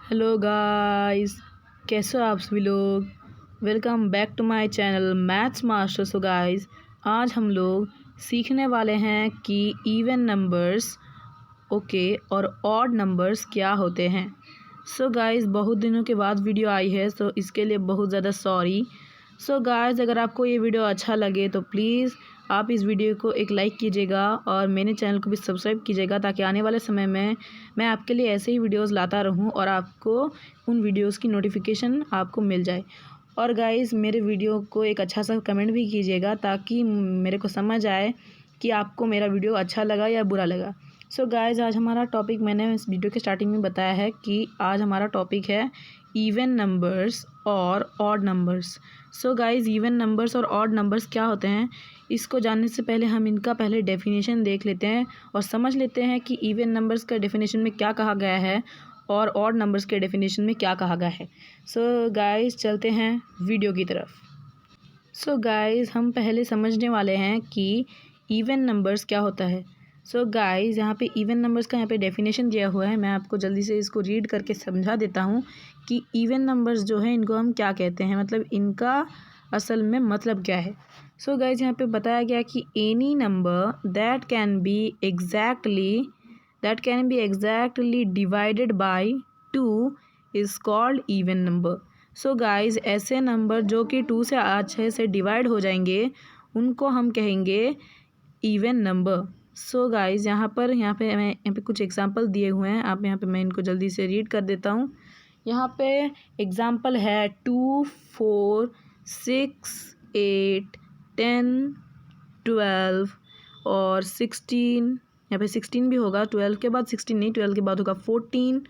Hello guys, कैसे हो आप सभी लोग। Welcome back to my channel Maths Master. So guys, आज हम लोग सीखने वाले हैं कि इवन नंबर्स और ऑड नंबर्स क्या होते हैं। सो गाइस, बहुत दिनों के बाद वीडियो आई है, सो इसके लिए बहुत ज़्यादा सॉरी। सो गाइस, अगर आपको ये वीडियो अच्छा लगे तो प्लीज़ आप इस वीडियो को एक लाइक कीजिएगा और मेरे चैनल को भी सब्सक्राइब कीजिएगा, ताकि आने वाले समय में मैं आपके लिए ऐसे ही वीडियोस लाता रहूं और आपको उन वीडियोस की नोटिफिकेशन आपको मिल जाए। और गाइस, मेरे वीडियो को एक अच्छा सा कमेंट भी कीजिएगा, ताकि मेरे को समझ आए कि आपको मेरा वीडियो अच्छा लगा या बुरा लगा। सो गाइस, आज हमारा टॉपिक, मैंने इस वीडियो के स्टार्टिंग में बताया है कि आज हमारा टॉपिक है इवन नंबर्स और odd numbers. So guys, even numbers और ऑड नंबर्स क्या होते हैं, इसको जानने से पहले हम इनका पहले डेफिनेशन देख लेते हैं और समझ लेते हैं कि इवन नंबर्स का डेफिनेशन में क्या कहा गया है और ऑड नंबर्स के डेफिनेशन में क्या कहा गया है। सो गाइस, चलते हैं वीडियो की तरफ। सो गाइस, हम पहले समझने वाले हैं कि इवन नंबर्स क्या होता है। सो गाइस, यहाँ पे इवन नंबर्स का यहाँ पे डेफिनेशन दिया हुआ है। मैं आपको जल्दी से इसको रीड करके समझा देता हूँ कि इवन नंबर्स जो है इनको हम क्या कहते हैं, मतलब इनका असल में मतलब क्या है। सो गाइस, यहाँ पे बताया गया कि any number that can be exactly divided by 2 is called even number. So guys, ऐसे नंबर जो कि 2 से अच्छे से डिवाइड हो जाएंगे उनको हम कहेंगे इवन नंबर। सो गाइस, यहाँ पे कुछ एग्जांपल दिए हुए हैं। मैं इनको जल्दी से रीड कर देता हूँ। यहाँ पे एग्जांपल है 2, 4, 6, 8, 10, 12 और 16। यहाँ पे 16 भी होगा, 12 के बाद 16 नहीं, 12 के बाद होगा 14,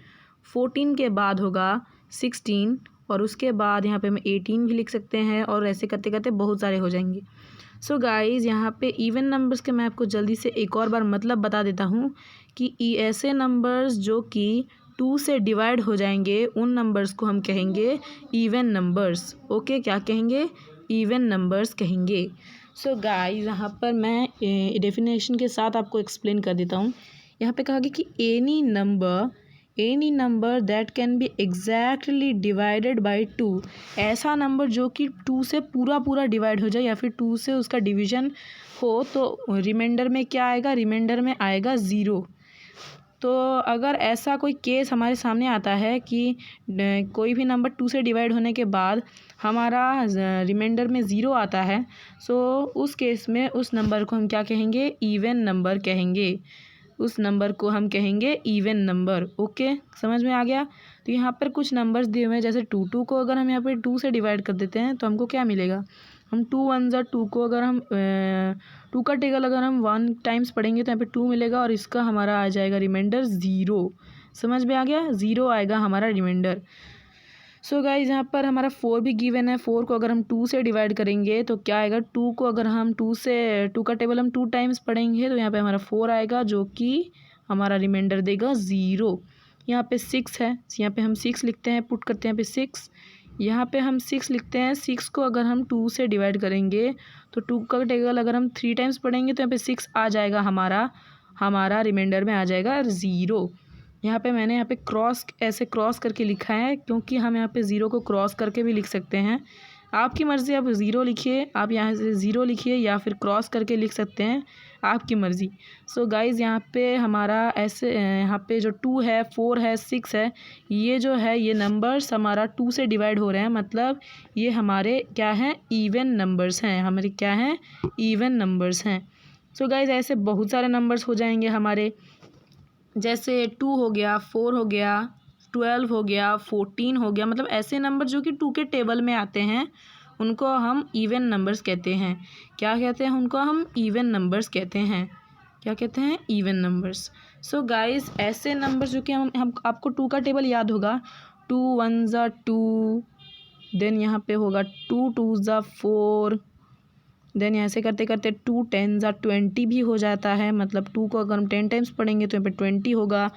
14 के बाद होगा 16 और उसके बाद यहाँ पे हम 18 भी लिख सकते हैं और ऐसे करते करते बहुत सारे हो जाएंगे। सो गाइस, यहाँ पे इवन नंबर्स के मैं आपको जल्दी से एक और बार मतलब बता देता हूँ कि ऐसे नंबर्स जो कि 2 से डिवाइड हो जाएंगे उन नंबर्स को हम कहेंगे इवन नंबर्स। ओके, क्या कहेंगे? इवन नंबर्स कहेंगे। सो गाइस, यहाँ पर मैं डेफिनेशन के साथ आपको एक्सप्लेन कर देता हूँ। यहाँ पे कहा गया कि any number that can be exactly divided by 2, ऐसा नंबर जो कि 2 से पूरा डिवाइड हो जाए या फिर 2 से उसका डिवीजन हो, तो रिमाइंडर में क्या आएगा? रिमाइंडर में आएगा 0। तो अगर ऐसा कोई केस हमारे सामने आता है कि कोई भी नंबर 2 से डिवाइड होने के बाद हमारा रिमाइंडर में 0 आता है, सो उस केस में उस नंबर को हम क्या कहेंगे? इवन नंबर कहेंगे। उस नंबर को हम कहेंगे इवन नंबर। ओके, समझ में आ गया। तो यहाँ पर कुछ नंबर्स दिए हुए हैं, जैसे 2 को अगर हम यहाँ पे 2 से डिवाइड कर देते हैं तो हमको क्या मिलेगा? हम 2 1 ज़ा 2 को अगर हम 2 का टेबल अगर हम 1 टाइम्स पढ़ेंगे तो यहाँ पे 2 मिलेगा और इसका हमारा आ जाएगा रिमाइंडर 0। समझ में आ गया? 0 आएगा हमारा रिमाइंडर। सो गाइज, यहाँ पर हमारा 4 भी गिवन है। 4 को अगर हम 2 से डिवाइड करेंगे तो क्या आएगा? 2 को अगर हम 2 का टेबल हम 2 टाइम्स पढ़ेंगे तो यहाँ पे हमारा 4 आएगा, जो कि हमारा रिमाइंडर देगा 0। यहाँ पे 6 है, यहाँ पे हम 6 लिखते हैं, पुट करते हैं यहाँ पे 6। यहाँ पे हम 6 लिखते हैं। 6 को अगर हम 2 से डिवाइड करेंगे तो 2 का टेबल अगर हम 3 टाइम्स पढ़ेंगे तो यहाँ पे 6 आ जाएगा, हमारा रिमाइंडर में आ जाएगा 0। यहाँ पे मैंने ऐसे क्रॉस करके लिखा है, क्योंकि हम यहाँ पे 0 को क्रॉस करके भी लिख सकते हैं। आपकी मर्ज़ी, आप 0 लिखिए, आप यहाँ से 0 लिखिए या फिर क्रॉस करके लिख सकते हैं, आपकी मर्ज़ी। सो गाइज़, यहाँ पे हमारा ऐसे यहाँ पे जो 2 है, 4 है, 6 है, ये जो है ये नंबर्स हमारा 2 से डिवाइड हो रहे हैं, मतलब ये हमारे क्या हैं? इवन नंबर्स हैं। हमारे क्या हैं? इवन नंबर्स हैं। सो गाइज़, ऐसे बहुत सारे नंबर्स हो जाएंगे हमारे, जैसे 2 हो गया, 4 हो गया, 12 हो गया, 14 हो गया, मतलब ऐसे नंबर जो कि 2 के टेबल में आते हैं उनको हम इवन नंबर्स कहते हैं। क्या कहते हैं उनको? हम इवन नंबर्स कहते हैं। क्या कहते हैं? Even numbers. सो गाइस, ऐसे नंबर्स जो कि हम आपको 2 का टेबल याद होगा, 2 1 ज़ा 2, देन यहाँ पे होगा 2 2 ज़ा 4, देन ऐसे करते करते 2 10 20 भी हो जाता है, मतलब 2 को अगर हम 10 टाइम्स पढ़ेंगे तो यहाँ पे 20 होगा।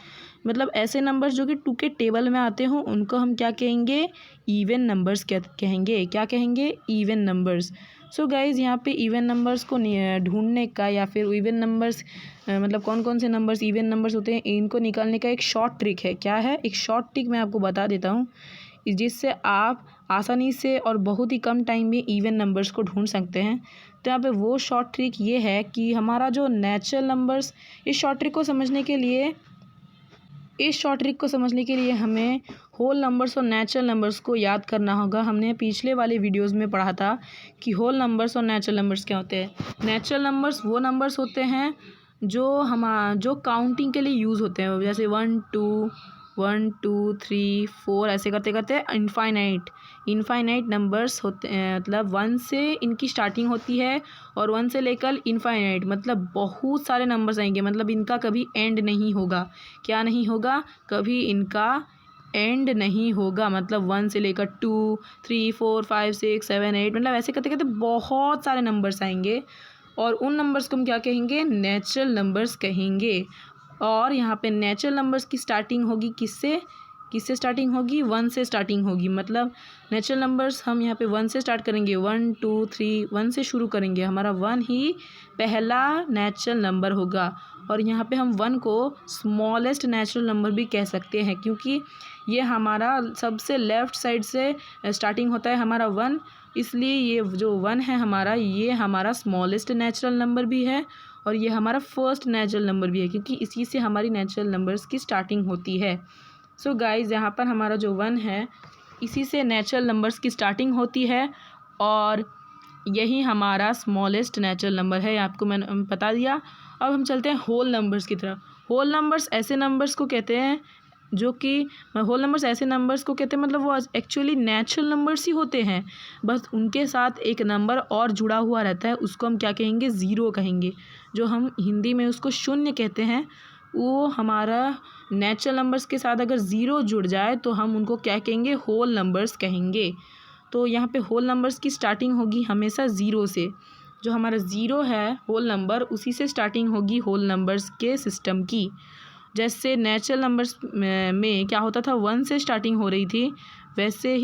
मतलब ऐसे नंबर्स जो कि 2 के टेबल में आते हों उनको हम क्या कहेंगे, इवन नंबर्स कहेंगे। क्या कहेंगे, इवन नंबर्स। सो गाइज़ यहाँ पे इवन नंबर्स को ढूंढने का या फिर इवन नंबर्स मतलब कौन कौन से नंबर्स इवन नंबर्स होते हैं इनको निकालने का एक शॉर्ट ट्रिक है। क्या है, एक शॉर्ट ट्रिक मैं आपको बता देता हूँ, जिससे आप आसानी से और बहुत ही कम टाइम में इवन नंबर्स को ढूंढ सकते हैं। तो यहाँ पे वो शॉर्ट ट्रिक ये है कि हमारा जो नेचुरल नंबर्स, इस शॉर्ट ट्रिक को समझने के लिए हमें होल नंबर्स और नेचुरल नंबर्स को याद करना होगा। हमने पिछले वाले वीडियोस में पढ़ा था कि होल नंबर्स और नेचुरल नंबर्स क्या होते हैं। नेचुरल नंबर्स वो नंबर्स होते हैं जो काउंटिंग के लिए यूज़ होते हैं, जैसे 1 2 3 4 ऐसे करते करते इनफाइनाइट नंबर्स होते हैं। मतलब 1 से इनकी स्टार्टिंग होती है और 1 से लेकर इनफाइनाइट मतलब बहुत सारे नंबर्स आएंगे, मतलब इनका कभी एंड नहीं होगा। क्या नहीं होगा, कभी इनका एंड नहीं होगा। मतलब 1 से लेकर 2 3 4 5 6 7 8 मतलब ऐसे करते करते बहुत सारे नंबर्स आएंगे और उन नंबर्स को हम क्या कहेंगे, नेचुरल नंबर्स कहेंगे। और यहाँ पे नेचुरल नंबर्स की स्टार्टिंग होगी किससे स्टार्टिंग होगी, 1 से स्टार्टिंग होगी। मतलब नेचुरल नंबर्स हम यहाँ पे 1 से स्टार्ट करेंगे, 1 2 3 1 से शुरू करेंगे, हमारा 1 ही पहला नेचुरल नंबर होगा। और यहाँ पे हम 1 को स्मॉलेस्ट नेचुरल नंबर भी कह सकते हैं, क्योंकि ये हमारा सबसे लेफ़्ट साइड से स्टार्टिंग होता है हमारा 1, इसलिए ये जो 1 है हमारा, ये हमारा स्मॉलेस्ट नेचुरल नंबर भी है और ये हमारा फर्स्ट नेचुरल नंबर भी है, क्योंकि इसी से हमारी नेचुरल नंबर्स की स्टार्टिंग होती है। सो गाइज़ यहाँ पर हमारा जो 1 है इसी से नेचुरल नंबर्स की स्टार्टिंग होती है और यही हमारा स्मॉलेस्ट नेचुरल नंबर है, आपको मैंने बता दिया। अब हम चलते हैं होल नंबर्स की तरफ। होल नंबर्स ऐसे नंबर्स को कहते हैं मतलब वो एक्चुअली नेचुरल नंबर्स ही होते हैं, बस उनके साथ एक नंबर और जुड़ा हुआ रहता है, उसको हम क्या कहेंगे, ज़ीरो कहेंगे। जो हम हिंदी में उसको शून्य कहते हैं, वो हमारा नेचुरल नंबर्स के साथ अगर ज़ीरो जुड़ जाए तो हम उनको क्या कहेंगे, होल नंबर्स कहेंगे। तो यहाँ पे होल नंबर्स की स्टार्टिंग होगी हमेशा ज़ीरो से। जो हमारा ज़ीरो है होल नंबर, उसी से स्टार्टिंग होगी होल नंबर्स के सिस्टम की। जैसे नेचुरल नंबर्स में क्या होता था, 1 से स्टार्टिंग हो रही थी, वैसे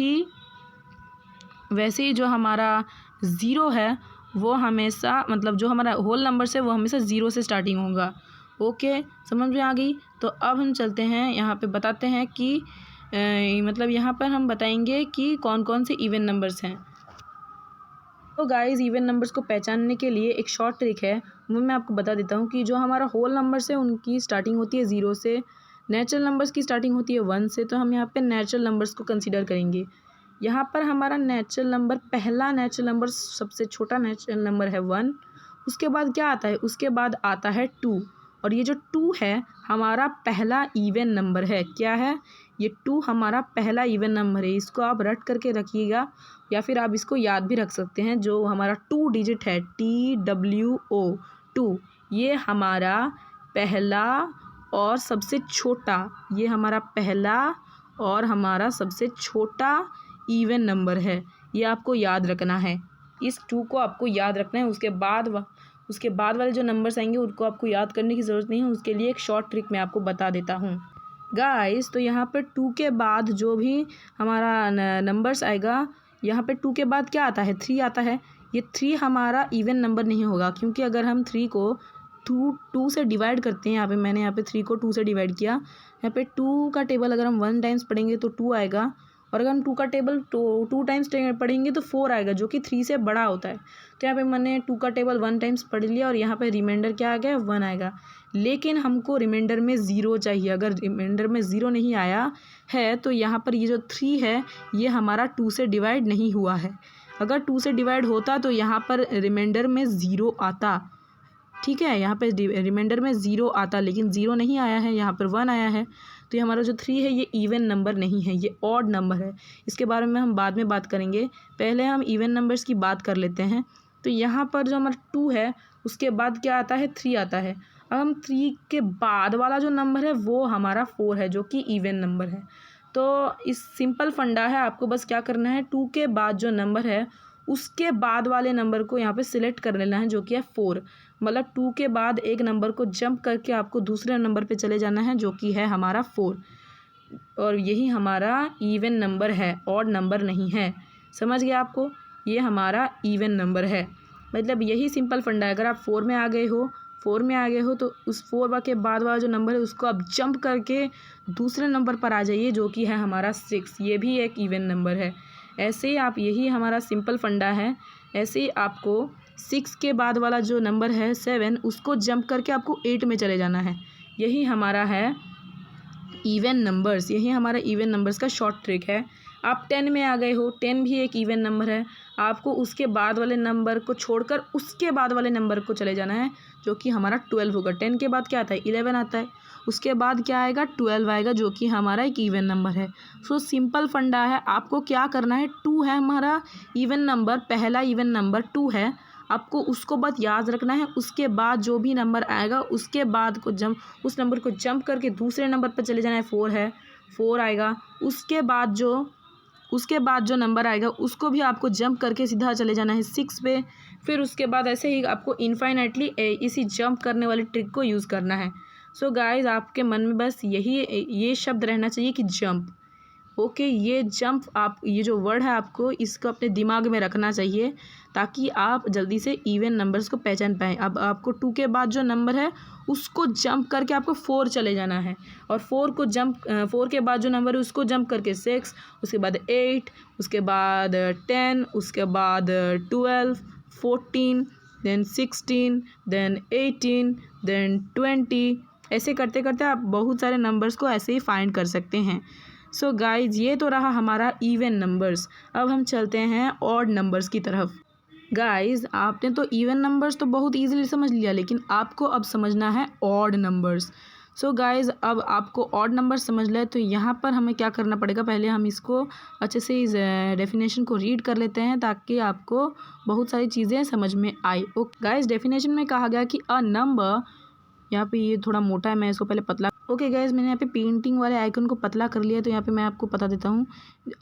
ही जो हमारा ज़ीरो है वो हमेशा, मतलब जो हमारा होल नंबर्स है वो हमेशा ज़ीरो से स्टार्टिंग होगा। ओके, समझ में आ गई। तो अब हम चलते हैं यहाँ पे बताते हैं कि मतलब यहाँ पर हम बताएंगे कि कौन कौन से इवन नंबर्स हैं। तो गाइज़ इवन नंबर्स को पहचानने के लिए एक शॉर्ट ट्रिक है, वो मैं आपको बता देता हूँ कि जो हमारा होल नंबर्स है उनकी स्टार्टिंग होती है 0 से, नेचुरल नंबर्स की स्टार्टिंग होती है 1 से। तो हम यहाँ पे नेचुरल नंबर्स को कंसीडर करेंगे। यहाँ पर हमारा नेचुरल नंबर, पहला नेचुरल नंबर, सबसे छोटा नेचुरल नंबर है 1। उसके बाद क्या आता है, उसके बाद आता है 2। और ये जो 2 है हमारा पहला इवन नंबर है। क्या है, ये 2 हमारा पहला इवन नंबर है। इसको आप रट करके रखिएगा या फिर आप इसको याद भी रख सकते हैं। जो हमारा 2 डिजिट है, TWO 2, ये हमारा पहला और सबसे छोटा, ये हमारा पहला और हमारा सबसे छोटा इवन नंबर है। ये आपको याद रखना है, इस 2 को आपको याद रखना है। उसके बाद वाले जो नंबर्स आएंगे उनको आपको याद करने की ज़रूरत नहीं है, उसके लिए एक शॉर्ट ट्रिक मैं आपको बता देता हूँ गाइस। तो यहाँ पर 2 के बाद जो भी हमारा नंबर्स आएगा, यहाँ पे 2 के बाद क्या आता है, 3 आता है। ये 3 हमारा इवन नंबर नहीं होगा, क्योंकि अगर हम 3 को 2 से डिवाइड करते हैं, मैंने यहाँ पे 3 को 2 से डिवाइड किया। यहाँ पे 2 का टेबल अगर हम 1 टाइम्स पढ़ेंगे तो 2 आएगा, और अगर हम 2 का टेबल 2 टाइम्स पढ़ेंगे तो 4 आएगा, जो कि 3 से बड़ा होता है। तो यहाँ पे मैंने 2 का टेबल 1 टाइम्स पढ़ लिया और यहाँ पे रिमाइंडर क्या आ गया, 1 आएगा। लेकिन हमको रिमाइंडर में 0 चाहिए। अगर रिमाइंडर में 0 नहीं आया है तो यहाँ पर ये जो 3 है ये हमारा 2 से डिवाइड नहीं हुआ है। अगर 2 से डिवाइड होता तो यहाँ पर रिमाइंडर में 0 आता, ठीक है, यहाँ पे रिमाइंडर में 0 आता, लेकिन 0 नहीं आया है, यहाँ पर 1 आया है। तो ये हमारा जो 3 है ये इवन नंबर नहीं है, ये ऑड नंबर है। इसके बारे में हम बाद में बात करेंगे, पहले हम इवन नंबर्स की बात कर लेते हैं। तो यहाँ पर जो हमारा 2 है उसके बाद क्या आता है, 3 आता है। अब हम 3 के बाद वाला जो नंबर है वो हमारा 4 है, जो कि इवन नंबर है। तो इस सिंपल फंडा है, आपको बस क्या करना है, 2 के बाद जो नंबर है उसके बाद वाले नंबर को यहाँ पे सिलेक्ट कर लेना है, जो कि है 4। मतलब 2 के बाद एक नंबर को जंप करके आपको दूसरे नंबर पे चले जाना है, जो कि है हमारा 4। और यही हमारा इवन नंबर है, ऑड नंबर नहीं है। समझ गया आपको? ये हमारा इवन नंबर है। मतलब यही सिंपल फंडा है। अगर आप 4 में आ गए हो तो उस 4 के बाद वाला जो नंबर है उसको आप जंप करके दूसरे नंबर पर आ जाइए, जो कि है हमारा 6। ये भी एक इवन नंबर है। ऐसे ही आप, यही हमारा सिंपल फंडा है। ऐसे ही आपको 6 के बाद वाला जो नंबर है 7, उसको जंप करके आपको 8 में चले जाना है। यही हमारा है इवन नंबर्स। यही हमारा इवन नंबर्स का शॉर्ट ट्रिक है। आप 10 में आ गए हो, 10 भी एक इवन नंबर है। आपको उसके बाद वाले नंबर को छोड़कर उसके बाद वाले नंबर को चले जाना है, जो कि हमारा 12 होगा। 10 के बाद क्या आता है? 11 आता है। उसके बाद क्या आएगा? 12 आएगा, जो कि हमारा एक इवन नंबर है। सो सिंपल फंडा है। आपको क्या करना है, 2 है हमारा इवन नंबर, पहला इवन नंबर 2 है। आपको उसको बस याद रखना है। उसके बाद जो भी नंबर आएगा उसके बाद को उस नंबर को जंप करके दूसरे नंबर पर चले जाना है। 4 है, 4 आएगा। उसके बाद जो नंबर आएगा उसको भी आपको जंप करके सीधा चले जाना है 6 पे। फिर उसके बाद ऐसे ही आपको इनफाइनाइटली इसी जंप करने वाली ट्रिक को यूज़ करना है। सो गाइज, आपके मन में बस ये शब्द रहना चाहिए कि जंप। ओके, ये जंप, आप ये जो वर्ड है आपको इसको अपने दिमाग में रखना चाहिए, ताकि आप जल्दी से इवन नंबर्स को पहचान पाएँ। अब आपको 2 के बाद जो नंबर है उसको जंप करके आपको 4 चले जाना है, और 4 के बाद जो नंबर है उसको जंप करके 6, उसके बाद 8, उसके बाद 10, उसके बाद 12, 14, देन 16, देन 18, देन 20। ऐसे करते करते आप बहुत सारे नंबर्स को ऐसे ही फाइंड कर सकते हैं। सो गाइज, ये तो रहा हमारा इवन नंबर्स। अब हम चलते हैं ऑड नंबर्स की तरफ। गाइज, आपने तो इवन नंबर्स तो बहुत इजीली समझ लिया, लेकिन आपको अब समझना है ऑड नंबर्स। सो गाइज, अब आपको ऑड नंबर्स समझ लिया, तो यहाँ पर हमें क्या करना पड़ेगा, पहले हम इसको अच्छे से इस डेफिनेशन को रीड कर लेते हैं, ताकि आपको बहुत सारी चीज़ें समझ में आए। ओके गाइज, डेफिनेशन में कहा गया कि अ नंबर, यहाँ पे ये थोड़ा मोटा है, मैं इसको पहले पतला। ओके गाइज, मैंने यहाँ पे पेंटिंग वाले आइकन को पतला कर लिया, तो यहाँ पे मैं आपको बता देता हूँ।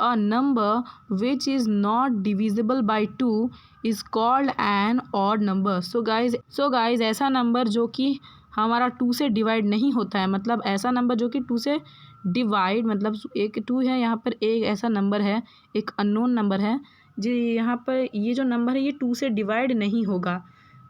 A number which is not divisible by 2 is called an odd number. So guys, ऐसा नंबर जो कि हमारा 2 से डिवाइड नहीं होता है, मतलब ऐसा नंबर जो कि 2 से डिवाइड, मतलब एक 2 है, यहाँ पर एक ऐसा नंबर है, एक अननोन नंबर है जी। यहाँ पर ये जो नंबर है ये 2 से डिवाइड नहीं होगा।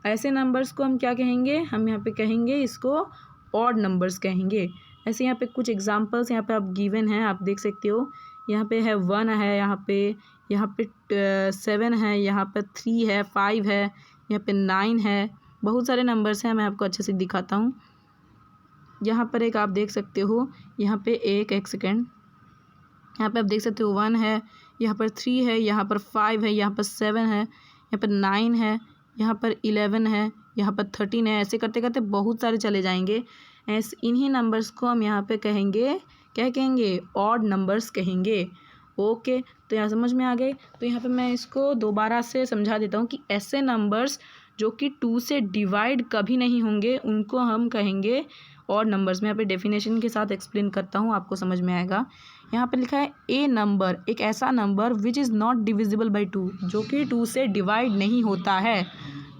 ऐसे नंबर्स को हम क्या कहेंगे? हम यहाँ पे कहेंगे इसको ऑड नंबर्स कहेंगे। ऐसे यहाँ पे कुछ एग्जांपल्स यहाँ पे आप गिवन हैं, आप देख सकते हो। यहाँ पे है 1 है, यहाँ पे 7 है, यहाँ पे 3 है, 5 है, यहाँ पे 9 है। बहुत सारे नंबर्स हैं, मैं आपको अच्छे से दिखाता हूँ। यहाँ पर एक आप देख सकते हो, यहाँ पे एक सेकेंड, यहाँ पे आप देख सकते हो 1 है, यहाँ पर 3 है, यहाँ पर 5 है, यहाँ पर 7 है, यहाँ पर 9 है, यहाँ पर 11 है, यहाँ पर 13 है। ऐसे करते करते बहुत सारे चले जाएंगे। ऐसे इन्हीं नंबर्स को हम यहाँ पे कहेंगे, क्या कहेंगे? ऑड नंबर्स कहेंगे। ओके, तो यहाँ समझ में आ गए। तो यहाँ पे मैं इसको दोबारा से समझा देता हूँ कि ऐसे नंबर्स जो कि 2 से डिवाइड कभी नहीं होंगे उनको हम कहेंगे ऑड नंबर्स। मैं यहाँ पे डेफिनेशन के साथ एक्सप्लेन करता हूँ, आपको समझ में आएगा। यहाँ पे लिखा है ए नंबर, एक ऐसा number which is not divisible by 2, जो कि 2 से डिवाइड नहीं होता है,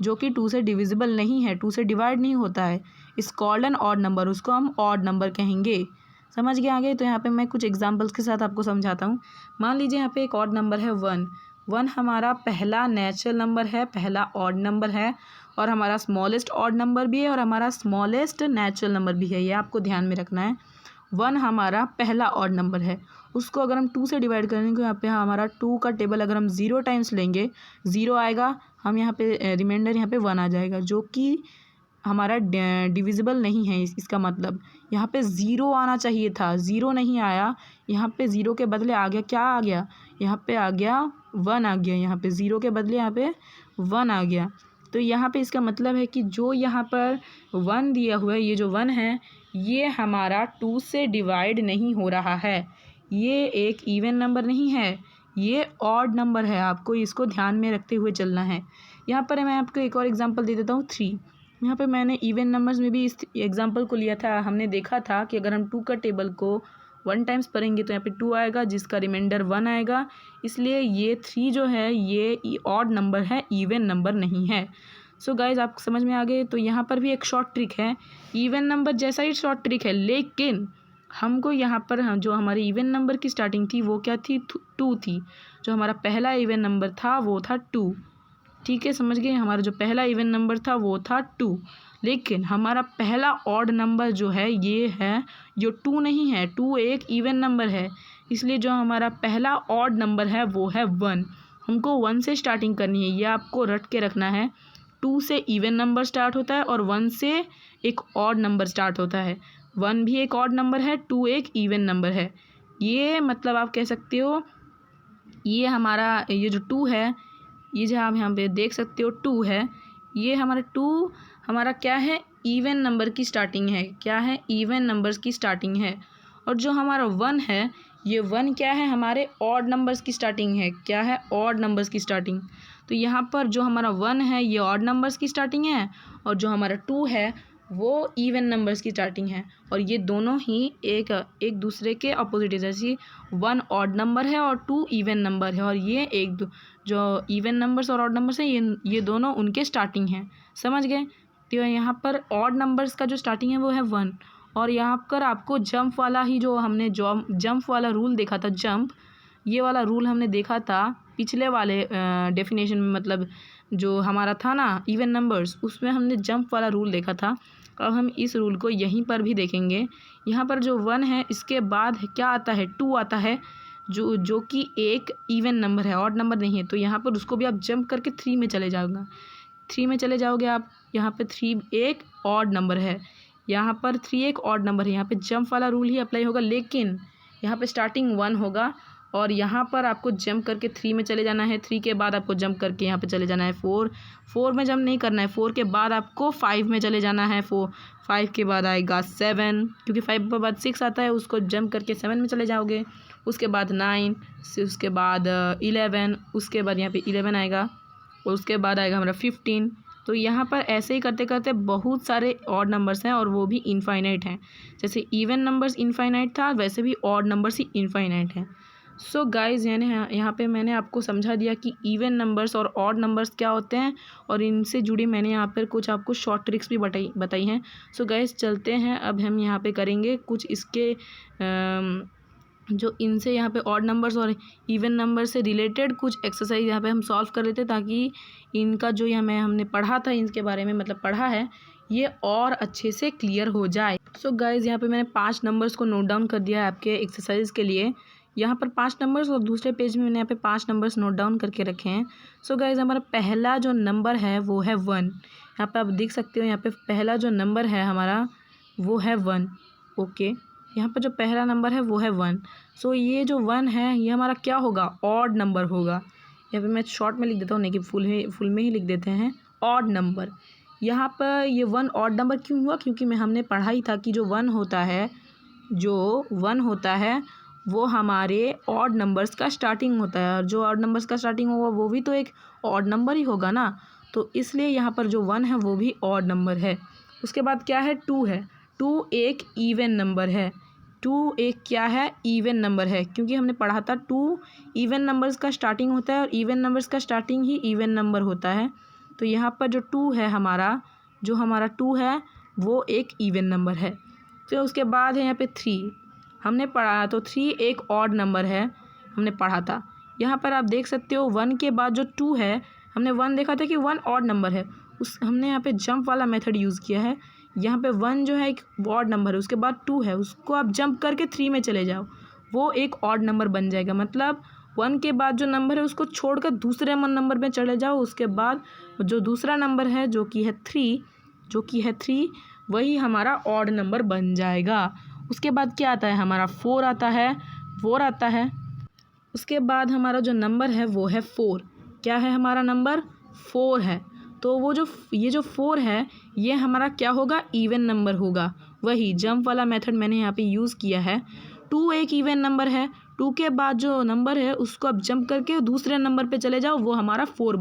जो कि 2 से डिविजिबल नहीं है, 2 से डिवाइड नहीं होता है, इस कॉल्ड एन ऑड नंबर, उसको हम ऑड नंबर कहेंगे। समझ गए आगे? तो यहाँ पे मैं कुछ एग्जांपल्स के साथ आपको समझाता हूँ। मान लीजिए यहाँ पे एक ऑड नंबर है 1 हमारा पहला नेचुरल नंबर है, पहला ऑड नंबर है, और हमारा स्मॉलेस्ट ऑड नंबर भी है, और हमारा स्मॉलेस्ट नेचुरल नंबर भी है। ये आपको ध्यान में रखना है। 1 हमारा पहला ऑड नंबर है, उसको अगर हम 2 से डिवाइड करेंगे तो यहाँ पे हमारा 2 का टेबल अगर हम 0 टाइम्स लेंगे, 0 आएगा, हम यहाँ पे रिमाइंडर यहाँ पे 1 आ जाएगा, जो कि हमारा डिविजिबल नहीं है। इसका मतलब यहाँ पे 0 आना चाहिए था, 0 नहीं आया, यहाँ पे 0 के बदले आ गया, क्या आ गया? यहाँ पे आ गया 1 आ गया, यहाँ पे 0 के बदले यहाँ पे 1 आ गया। तो यहाँ पे इसका मतलब है कि जो यहाँ पर 1 दिया हुआ है, ये जो 1 है, ये हमारा 2 से डिवाइड नहीं हो रहा है, ये एक इवन नंबर नहीं है, ये ऑड नंबर है। आपको इसको ध्यान में रखते हुए चलना है। यहाँ पर मैं आपको एक और एग्जांपल दे देता हूँ 3। यहाँ पे मैंने इवन नंबर्स में भी इस एग्जांपल को लिया था। हमने देखा था कि अगर हम 2 का टेबल को 1 टाइम्स पढ़ेंगे तो यहाँ पे 2 आएगा, जिसका रिमाइंडर 1 आएगा। इसलिए ये 3 जो है ये ऑड नंबर है, इवन नंबर नहीं है। सो गाइज आप समझ में आ गए। तो यहाँ पर भी एक शॉर्ट ट्रिक है, इवन नंबर जैसा ही शॉर्ट ट्रिक है, लेकिन हमको यहाँ पर जो हमारे इवन नंबर की स्टार्टिंग थी वो क्या थी, 2 थी। जो हमारा पहला इवन नंबर था वो था 2। ठीक है, समझ गए। हमारा जो पहला इवन नंबर था वो था 2, लेकिन हमारा पहला ऑड नंबर जो है ये है, जो 2 नहीं है, 2 एक इवन नंबर है। इसलिए जो हमारा पहला ऑड नंबर है वो है 1। हमको 1 से स्टार्टिंग करनी है, ये आपको रट के रखना है। 2 से इवन नंबर स्टार्ट होता है और 1 से एक ऑड नंबर स्टार्ट होता है। 1 भी एक ऑड नंबर है, 2 एक इवन नंबर है। ये मतलब आप कह सकते हो ये हमारा ये जो 2 है, ये जो आप यहाँ पे देख सकते हो 2 है, ये हमारा 2 हमारा क्या है, इवन नंबर की स्टार्टिंग है। क्या है, इवन नंबर्स की स्टार्टिंग है। और जो हमारा 1 है, ये 1 क्या है, हमारे ऑड नंबर्स की स्टार्टिंग है। क्या है, ऑड नंबर्स की स्टार्टिंग। तो यहाँ पर जो हमारा 1 है ये ऑड नंबर्स की स्टार्टिंग है, और जो हमारा 2 है वो इवन नंबर्स की स्टार्टिंग है। और ये दोनों ही एक दूसरे के अपोजिट है। जैसे 1 ऑड नंबर है और 2 इवन नंबर है, और ये जो इवन नंबर्स और ऑड नंबर्स हैं ये दोनों उनके स्टार्टिंग हैं। समझ गए। तो यहाँ पर ऑड नंबर्स का जो स्टार्टिंग है वो है 1। और यहाँ पर आपको जंप वाला ही जो हमने जंप वाला रूल देखा था, जंप ये वाला रूल हमने देखा था पिछले वाले डेफिनेशन में, मतलब जो हमारा था ना इवन नंबर्स, उसमें हमने जंप वाला रूल देखा था। अब हम इस रूल को यहीं पर भी देखेंगे। यहाँ पर जो 1 है इसके बाद क्या आता है, 2 आता है, जो कि एक इवन नंबर है, ऑड नंबर नहीं है। तो यहाँ पर उसको भी आप जंप करके 3 में चले जाओगे। 3 में चले जाओगे आप, यहाँ पे 3 एक ऑड नंबर है, यहाँ पर 3 एक ऑड नंबर है। यहाँ पे जंप वाला रूल ही अप्लाई होगा, लेकिन यहाँ पे स्टार्टिंग 1 होगा और यहाँ पर आपको जंप करके 3 में चले जाना है। 3 के बाद आपको जंप करके यहाँ पे चले जाना है 4 में जंप नहीं करना है। 4 के बाद आपको 5 में चले जाना है। 5 के बाद आएगा 7, क्योंकि 5 के बाद 6 आता है, उसको जंप करके 7 में चले जाओगे। उसके बाद 9, उसके बाद 11, उसके बाद यहाँ पे 11 आएगा, और उसके बाद आएगा हमारा 15। तो यहाँ पर ऐसे ही करते करते बहुत सारे ऑड नंबर्स हैं और वो भी इनफाइनाइट हैं। जैसे इवन नंबर्स इनफाइनाइट था, वैसे भी ऑड नंबर्स ही इनफाइनाइट हैं। सो गाइज़ यानी यहाँ पे मैंने आपको समझा दिया कि इवन नंबर्स और ऑड नंबर्स क्या होते हैं, और इनसे जुड़ी मैंने यहाँ पर कुछ आपको शॉर्ट ट्रिक्स भी बताई हैं। सो गाइज़ चलते हैं, अब हम यहाँ पे करेंगे कुछ इसके जो इनसे यहाँ पे ऑड नंबर्स और इवन नंबर से रिलेटेड कुछ एक्सरसाइज यहाँ पे हम सॉल्व कर लेते, ताकि इनका जो हमने पढ़ा था इनके बारे में, मतलब पढ़ा है, ये और अच्छे से क्लियर हो जाए। सो गाइज़ यहाँ पे मैंने 5 नंबर्स को नोट डाउन कर दिया है आपके एक्सरसाइज के लिए। यहाँ पर 5 नंबर्स और दूसरे पेज में मैंने यहाँ पे 5 नंबर्स नोट डाउन करके रखे हैं। सो गाइज़ हमारा पहला जो नंबर है वो है 1। यहाँ पे आप देख सकते हो, यहाँ पे पहला जो नंबर है हमारा वो है 1। ओके, यहाँ पर जो पहला नंबर है वो है 1। सो ये जो 1 है ये हमारा क्या होगा, ऑड नंबर होगा। यहाँ पे मैं शॉर्ट में लिख देता हूँ, नहीं कि फुल में ही लिख देते हैं, ऑड नंबर। यहाँ पर ये 1 ऑड नंबर क्यों हुआ, क्योंकि हमने पढ़ा ही था कि जो 1 होता है वो हमारे ऑड नंबर्स का स्टार्टिंग होता है, और जो ऑड नंबर्स का स्टार्टिंग होगा वो भी तो एक ऑड नंबर ही होगा ना। तो इसलिए यहाँ पर जो 1 है वो भी ऑड नंबर है। उसके बाद क्या है, 2 है। 2 एक इवन नंबर है। 2 एक क्या है, इवन नंबर है, क्योंकि हमने पढ़ा था 2 इवन नंबर्स का स्टार्टिंग होता है, और इवन नंबर्स का स्टार्टिंग ही इवन नंबर होता है। तो यहाँ पर जो 2 है जो हमारा 2 है वो एक इवन नंबर है। फिर उसके बाद है यहाँ पे 3 हमने पढ़ा, तो 3 एक ऑड नंबर है, हमने पढ़ा था। यहाँ पर आप देख सकते हो 1 के बाद जो 2 है, हमने 1 देखा था कि 1 ऑड नंबर है, हमने यहाँ पे जंप वाला मेथड यूज़ किया है। यहाँ पे 1 जो है एक ऑड नंबर है, उसके बाद 2 है, उसको आप जंप करके 3 में चले जाओ, वो एक ऑड नंबर बन जाएगा। मतलब 1 के बाद जो नंबर है उसको छोड़कर दूसरे नंबर में चले जाओ, उसके बाद जो दूसरा नंबर है जो कि है 3 वही हमारा ऑड नंबर बन जाएगा। उसके बाद क्या आता है, हमारा 4 आता है। उसके बाद हमारा जो नंबर है वो है 4। क्या है, हमारा नंबर 4 है। तो वो ये जो 4 है ये हमारा क्या होगा, इवन नंबर होगा। वही जंप वाला मेथड मैंने यहाँ पे यूज़ किया है। 2 एक इवन नंबर है, 2 के बाद जो नंबर है उसको आप जंप करके दूसरे नंबर पे चले जाओ, वो हमारा 4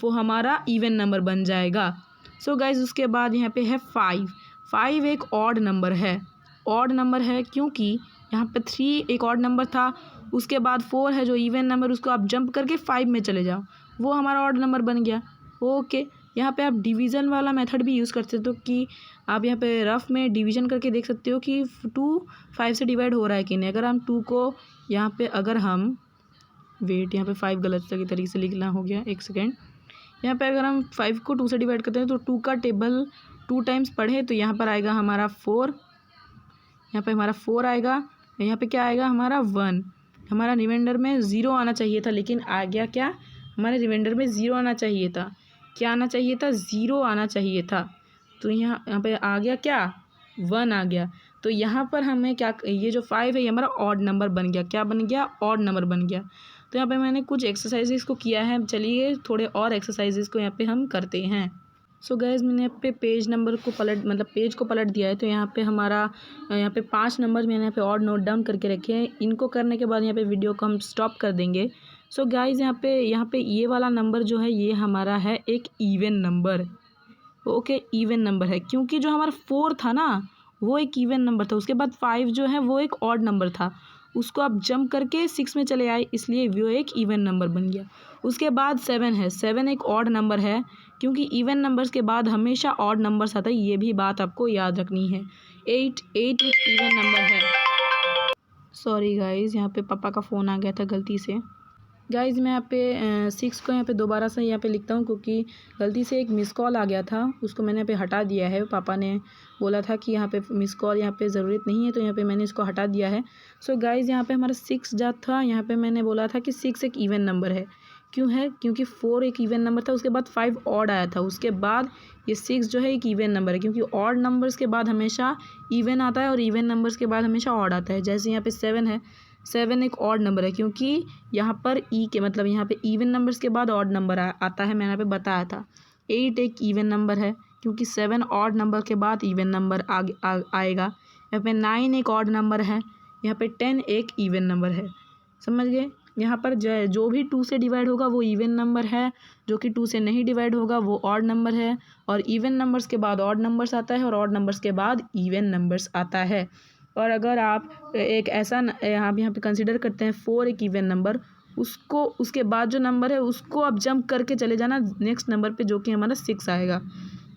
वो हमारा इवन नंबर बन जाएगा। सो गाइज उसके बाद यहाँ पे है 5 एक ऑड नंबर है। ऑड नंबर है क्योंकि यहाँ पे 3 एक ऑड नंबर था, उसके बाद 4 है जो इवन नंबर, उसको आप जंप करके 5 में चले जाओ, वो हमारा ऑड नंबर बन गया। ओके, यहाँ पे आप डिवीज़न वाला मेथड भी यूज़ कर सकते हो कि आप यहाँ पे रफ में डिवीज़न करके देख सकते हो कि 2 5 से डिवाइड हो रहा है कि नहीं। अगर हम 2 को यहाँ पे अगर हम यहाँ पे 5 गलत तरीके से लिखना हो गया, एक सेकेंड। यहाँ पे अगर हम 5 को 2 से डिवाइड करते हैं तो 2 का टेबल 2 टाइम्स पढ़े तो यहाँ पर आएगा हमारा 4, यहाँ पे हमारा 4 आएगा, यहाँ पे क्या आएगा हमारा 1। हमारा रिमाइंडर में 0 आना चाहिए था, लेकिन आ गया क्या, हमारे रिमाइंडर में 0 आना चाहिए था। क्या आना चाहिए था, 0 आना चाहिए था। तो यहाँ पे आ गया क्या, 1 आ गया। तो यहाँ पर हमें क्या, ये जो 5 है ये हमारा ऑड नंबर बन गया। क्या बन गया, ऑड नंबर बन गया। तो यहाँ पे मैंने कुछ एक्सरसाइजेस को किया है, चलिए थोड़े और एक्सरसाइजेस को यहाँ पे हम करते हैं। सो गाइज़ मैंने यहाँ पे पेज नंबर को पेज को पलट दिया है। तो यहाँ पे हमारा यहाँ पे 5 नंबर मैंने यहाँ पे ऑड नोट डाउन करके रखे हैं। इनको करने के बाद यहाँ पे वीडियो को हम स्टॉप कर देंगे। सो गाइज़ यहाँ पे ये वाला नंबर जो है ये हमारा है एक even number. Okay, even number है क्योंकि जो हमारा 4 था ना वो एक इवन नंबर था। उसके बाद 5 जो है वो एक ऑड नंबर था, उसको आप जंप करके 6 में चले आए, इसलिए वो एक इवन नंबर बन गया। उसके बाद 7 है, 7 एक ऑड नंबर है क्योंकि इवन नंबर्स के बाद हमेशा ऑड नंबर्स आता है, ये भी बात आपको याद रखनी है। 8 एक इवन नंबर है। सॉरी गाइज़, यहाँ पे पापा का फ़ोन आ गया था गलती से। गाइज़ मैं यहाँ पे 6 को यहाँ पे दोबारा से यहाँ पे लिखता हूँ क्योंकि गलती से एक मिस कॉल आ गया था, उसको मैंने यहाँ पे हटा दिया है। पापा ने बोला था कि यहाँ पे मिस कॉल यहाँ पे ज़रूरत नहीं है, तो यहाँ पे मैंने इसको हटा दिया है। सो गाइज़ यहाँ पे हमारा 6 जा था, यहाँ पे मैंने बोला था कि 6 एक इवन नंबर है। क्यों है, क्योंकि 4 एक इवन नंबर था, उसके बाद 5 ऑड आया था, उसके बाद ये 6 जो है एक इवन नंबर है क्योंकि ऑड नंबर्स के बाद हमेशा इवन आता है और इवन नंबर्स के बाद हमेशा ऑड आता है। जैसे यहाँ पे 7 है, 7 एक ऑड नंबर है क्योंकि यहाँ पर यहाँ पे इवन नंबर्स के बाद ऑड नंबर आता है, मैंने यहाँ पे बताया था। 8 एक इवन नंबर है क्योंकि 7 ऑड नंबर के बाद इवन नंबर आएगा। यहाँ पे 9 एक ऑड नंबर है, यहाँ पे 10 एक इवन नंबर है। समझ गए, यहाँ पर जो भी 2 से डिवाइड होगा वो इवन नंबर है, जो कि 2 से नहीं डिवाइड होगा वो ऑड नंबर है। और इवन नंबर्स के बाद ऑड नंबर्स आता है और ऑड नंबर्स के बाद इवन नंबर्स आता है। और अगर आप एक ऐसा यहाँ पे कंसिडर करते हैं 4 एक इवन नंबर, उसको उसके बाद जो नंबर है उसको आप जंप करके चले जाना नेक्स्ट नंबर पे जो कि हमारा 6 आएगा।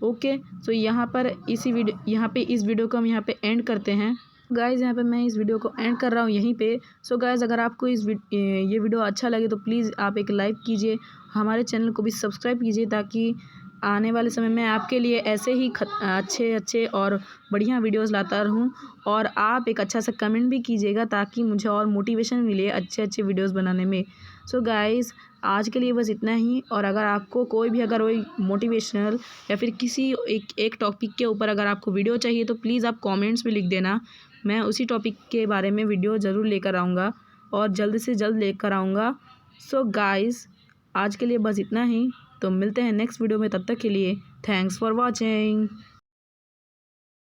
ओके, सो यहाँ पर इस वीडियो को हम यहाँ पे एंड करते हैं। गाइज़ यहाँ पे मैं इस वीडियो को एंड कर रहा हूँ यहीं पे। सो गाइज़ अगर आपको ये वीडियो अच्छा लगे तो प्लीज़ आप एक लाइक कीजिए, हमारे चैनल को भी सब्सक्राइब कीजिए ताकि आने वाले समय में आपके लिए ऐसे ही अच्छे और बढ़िया वीडियोस लाता रहूं। और आप एक अच्छा सा कमेंट भी कीजिएगा ताकि मुझे और मोटिवेशन मिले अच्छे वीडियोस बनाने में। सो गाइज़ आज के लिए बस इतना ही। और अगर आपको कोई मोटिवेशनल या फिर किसी एक टॉपिक के ऊपर अगर आपको वीडियो चाहिए तो प्लीज़ आप कमेंट्स में लिख देना, मैं उसी टॉपिक के बारे में वीडियो ज़रूर लेकर आऊँगा और जल्द से जल्द लेकर आऊँगा। सो गाइज़ आज के लिए बस इतना ही, तो मिलते हैं नेक्स्ट वीडियो में, तब तक के लिए थैंक्स फॉर वॉचिंग।